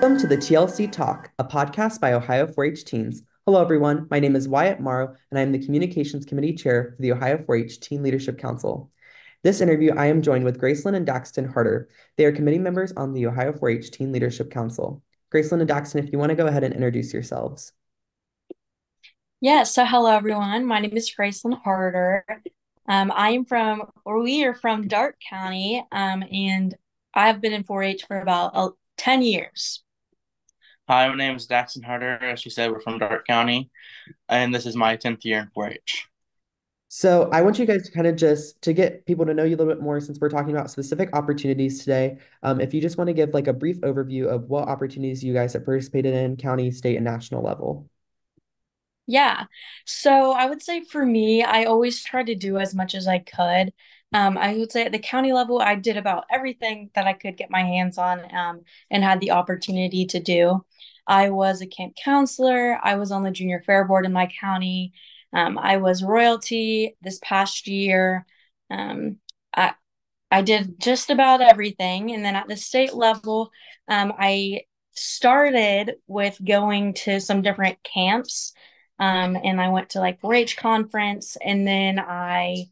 Welcome to the TLC Talk, a podcast by Ohio 4-H teens. Hello, everyone. My name is Wyatt Morrow, and I am the Communications Committee Chair for the Ohio 4-H Teen Leadership Council. This interview, I am joined with Gracelyn and Daxton Harder. They are committee members on the Ohio 4-H Teen Leadership Council. Gracelyn and Daxton, if you want to go ahead and introduce yourselves. Yeah, so hello everyone. My name is Gracelyn Harder. We are from Darke County, and I've been in 4-H for about 10 years. Hi, my name is Daxton Harder. As you said, we're from Darke County, and this is my 10th year in 4-H. So I want you guys to kind of just to get people to know you a little bit more since we're talking about specific opportunities today. If you just want to give like a brief overview of what opportunities you guys have participated in, county, state, and national level. Yeah, so I would say for me, I always tried to do as much as I could. I would say at the county level, I did about everything that I could get my hands on, and had the opportunity to do. I was a camp counselor. I was on the junior fair board in my county. I was royalty this past year. Um, I I did just about everything. And then at the state level, I started with going to some different camps. And I went to like 4-H conference. And then my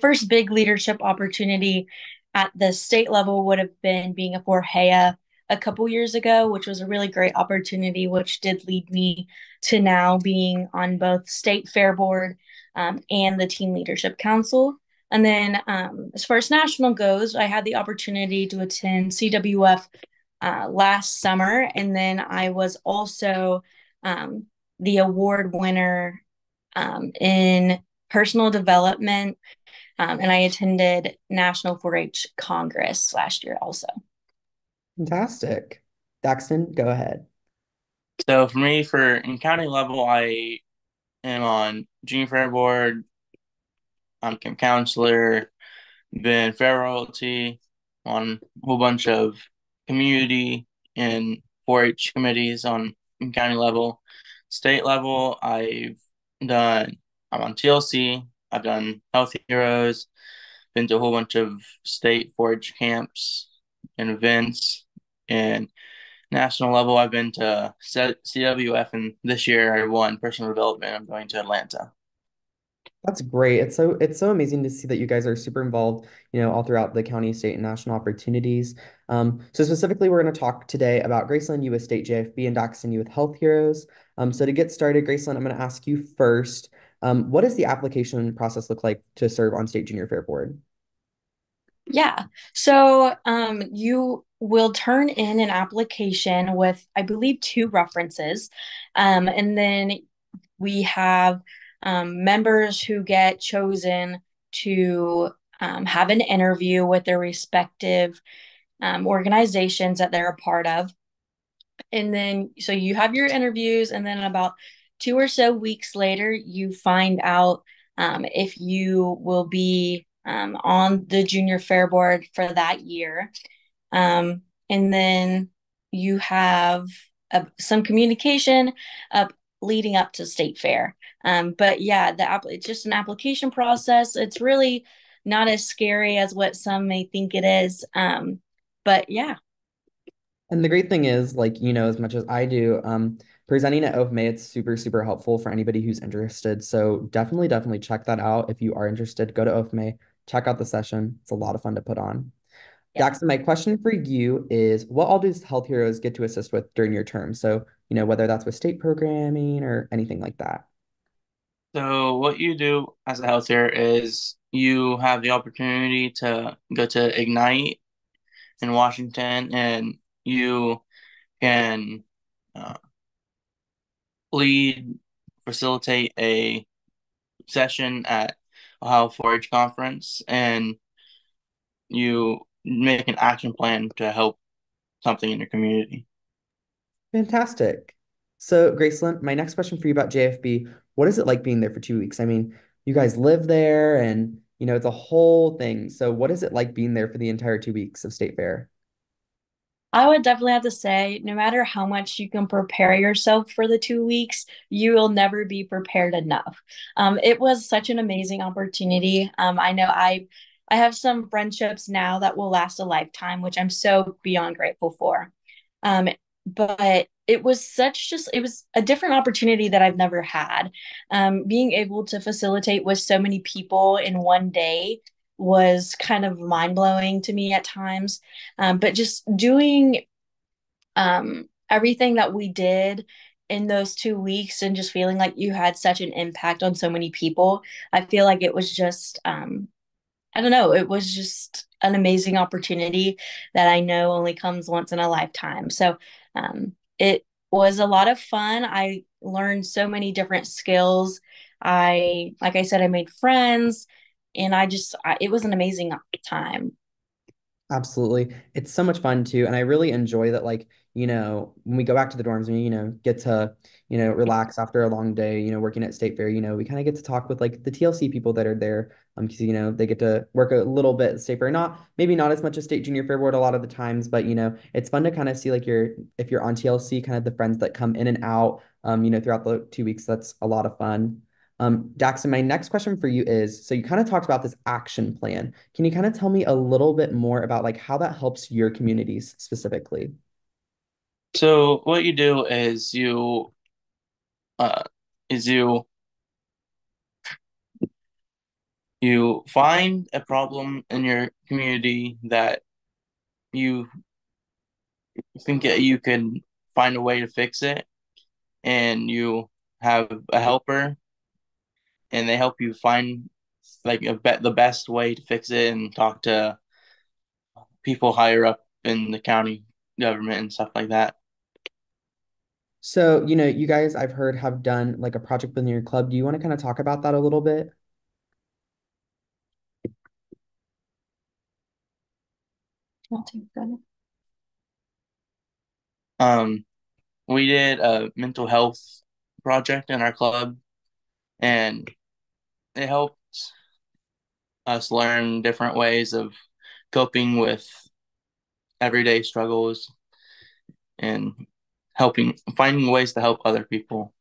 first big leadership opportunity at the state level would have been being a 4HEA a couple years ago, which was a really great opportunity, which did lead me to now being on both state fair board, and the Teen Leadership Council. And then, as far as national goes, I had the opportunity to attend CWF last summer, and then I was also um, the award winner in personal development, and I attended National 4-H Congress last year also. Fantastic. Daxton, go ahead. So for me, for in county level, I am on junior fair board. I'm camp counselor, been fair royalty on a whole bunch of community and 4-H committees on county level. State level, done. I'm on TLC. I've done Health Heroes. Been to a whole bunch of state 4-H camps and events. And national level, I've been to CWF, and this year I won personal development. I'm going to Atlanta. That's great. It's so amazing to see that you guys are super involved, all throughout the county, state, and national opportunities. So specifically, we're going to talk today about Graceland, you with State JFB, and Daxton, you with Health Heroes. So to get started, Graceland, I'm going to ask you first, what does the application process look like to serve on State Junior Fair Board? Yeah. So you will turn in an application with, I believe, two references. And then we have members who get chosen to have an interview with their respective organizations that they're a part of. And then, so you have your interviews, and then about 2 or so weeks later, you find out if you will be on the junior fair board for that year. And then you have some communication up leading up to state fair. But yeah, it's just an application process. It's really not as scary as what some may think it is. But yeah. And the great thing is, like, as much as I do, presenting at OFMA, it's super, super helpful for anybody who's interested. So definitely, definitely check that out. If you are interested, go to OFMA, check out the session. It's a lot of fun to put on. Yeah. Daxon, my question for you is, what all does Health Heroes get to assist with during your term? So, whether that's with state programming or anything like that. So what you do as a health hero is you have the opportunity to go to Ignite in Washington, and you can uh, lead, facilitate a session at Ohio 4-H conference, and you make an action plan to help something in your community. Fantastic. So, Gracelyn, my next question for you about JFB, what is it like being there for 2 weeks? I mean, you guys live there and, it's a whole thing. So, what is it like being there for the entire 2 weeks of State Fair? I would definitely have to say, no matter how much you can prepare yourself for the 2 weeks, you will never be prepared enough. It was such an amazing opportunity. I know I have some friendships now that will last a lifetime, which I'm so beyond grateful for. But it was it was a different opportunity that I've never had. Being able to facilitate with so many people in one day was kind of mind blowing to me at times. But just doing everything that we did in those 2 weeks and just feeling like you had such an impact on so many people, I feel like it was just I don't know, it was just an amazing opportunity that I know only comes once in a lifetime. So it was a lot of fun. I learned so many different skills. Like I said, I made friends, and it was an amazing time. Absolutely. It's so much fun too. And I really enjoy that, like, when we go back to the dorms, we, get to, relax after a long day, working at State Fair, we kind of get to talk with like the TLC people that are there. Because, they get to work a little bit at State Fair, maybe not as much as State Junior Fair Board a lot of the times, but, it's fun to kind of see like if you're on TLC, kind of the friends that come in and out, throughout the 2 weeks. That's a lot of fun. Daxon, my next question for you is, so you kind of talked about this action plan. Can you kind of tell me a little bit more about like how that helps your communities specifically? So what you do is uh you you find a problem in your community that you think that you can find a way to fix it, and you have a helper, and they help you find like the best way to fix it, and talk to people higher up in the county government and stuff like that. So, you guys, I've heard, have done like a project within your club. Do you want to kind of talk about that a little bit? Um, we did a mental health project in our club, and it helped us learn different ways of coping with everyday struggles and helping finding ways to help other people.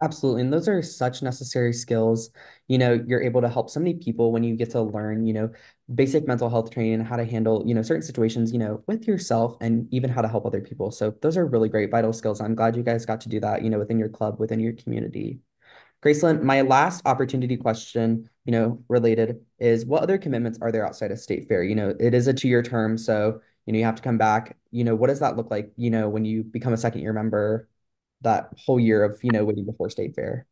Absolutely. And those are such necessary skills. You're able to help so many people when you get to learn, basic mental health training and how to handle, certain situations, with yourself and even how to help other people. So those are really great vital skills. I'm glad you guys got to do that, within your club, within your community. Graceland, my last opportunity question, related is what other commitments are there outside of State Fair? It is a 2-year term, so, you have to come back. What does that look like, when you become a second year member, that whole year of, waiting before State Fair?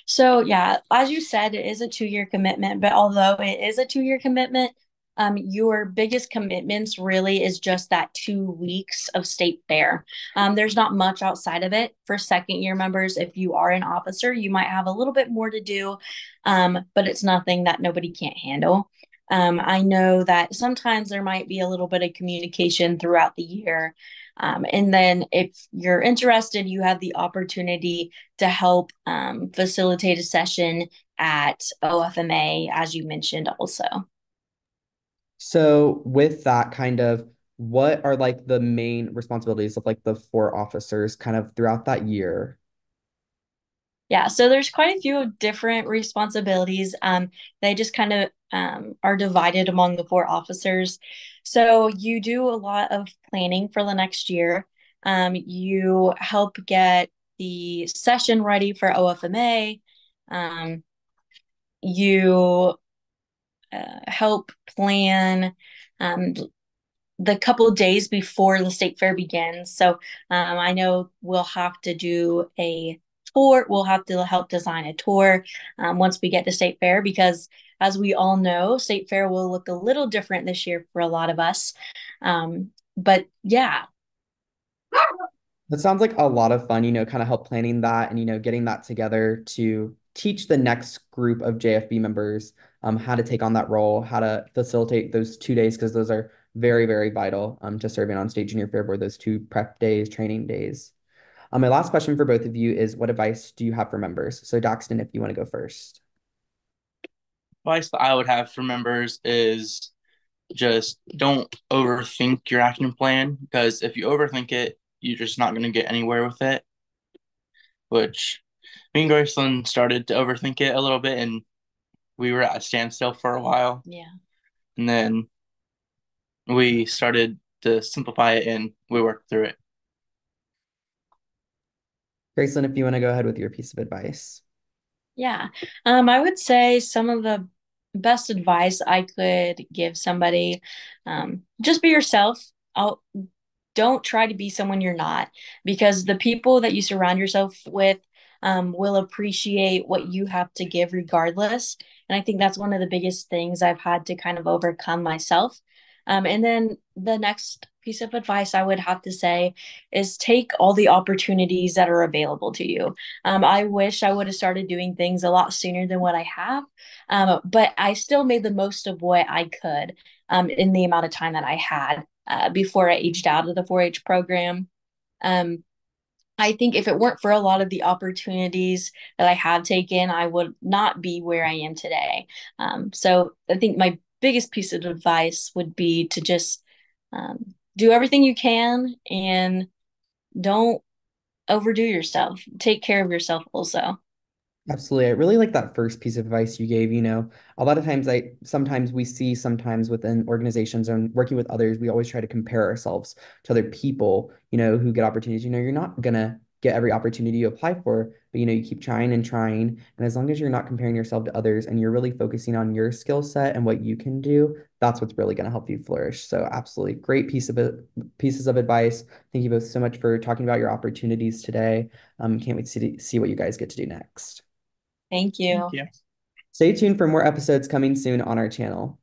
So yeah, as you said, it is a 2 year commitment, but although it is a 2 year commitment, your biggest commitments really is just that 2 weeks of state fair. There's not much outside of it. For second year members, if you are an officer, you might have a little bit more to do, but it's nothing that nobody can't handle. I know that sometimes there might be a little bit of communication throughout the year. And then if you're interested, you have the opportunity to help facilitate a session at OFMA, as you mentioned also. So with that kind of, what are like the main responsibilities of like the 4 officers kind of throughout that year? Yeah, so there's quite a few different responsibilities. They just kind of are divided among the 4 officers. So you do a lot of planning for the next year. You help get the session ready for OFMA. Um, you help plan um, the couple of days before the state fair begins. So I know we'll have to do a tour. We'll have to help design a tour once we get to state fair because, as we all know, state fair will look a little different this year for a lot of us. But yeah. That sounds like a lot of fun, kind of help planning that and, getting that together to teach the next group of JFB members how to take on that role, how to facilitate those 2 days, because those are very, very vital to serving on State Junior Fair Board, those 2 prep days, training days. My last question for both of you is what advice do you have for members? So Daxton, if you want to go first. Advice that I would have for members is just don't overthink your action plan, because if you overthink it, you're just not going to get anywhere with it. Which me and Graceland started to overthink it a little bit, and we were at a standstill for a while. Yeah. And then we started to simplify it, and we work through it. Gracelyn, if you want to go ahead with your piece of advice. Yeah. I would say some of the best advice I could give somebody, just be yourself. Don't try to be someone you're not, because the people that you surround yourself with will appreciate what you have to give regardless. And I think that's one of the biggest things I've had to kind of overcome myself. And then the next piece of advice I would have to say is take all the opportunities that are available to you. I wish I would have started doing things a lot sooner than what I have, but I still made the most of what I could in the amount of time that I had before I aged out of the 4-H program. Um, I think if it weren't for a lot of the opportunities that I have taken, I would not be where I am today. So I think my biggest piece of advice would be to just do everything you can and don't overdo yourself. Take care of yourself also. Absolutely. I really like that first piece of advice you gave. A lot of times sometimes we see sometimes within organizations and working with others, we always try to compare ourselves to other people, who get opportunities. You're not gonna get every opportunity you apply for, but you keep trying and trying. And as long as you're not comparing yourself to others and you're really focusing on your skill set and what you can do, that's what's really gonna help you flourish. So absolutely great pieces of advice. Thank you both so much for talking about your opportunities today. Can't wait to see what you guys get to do next. Thank you. Thank you. Stay tuned for more episodes coming soon on our channel.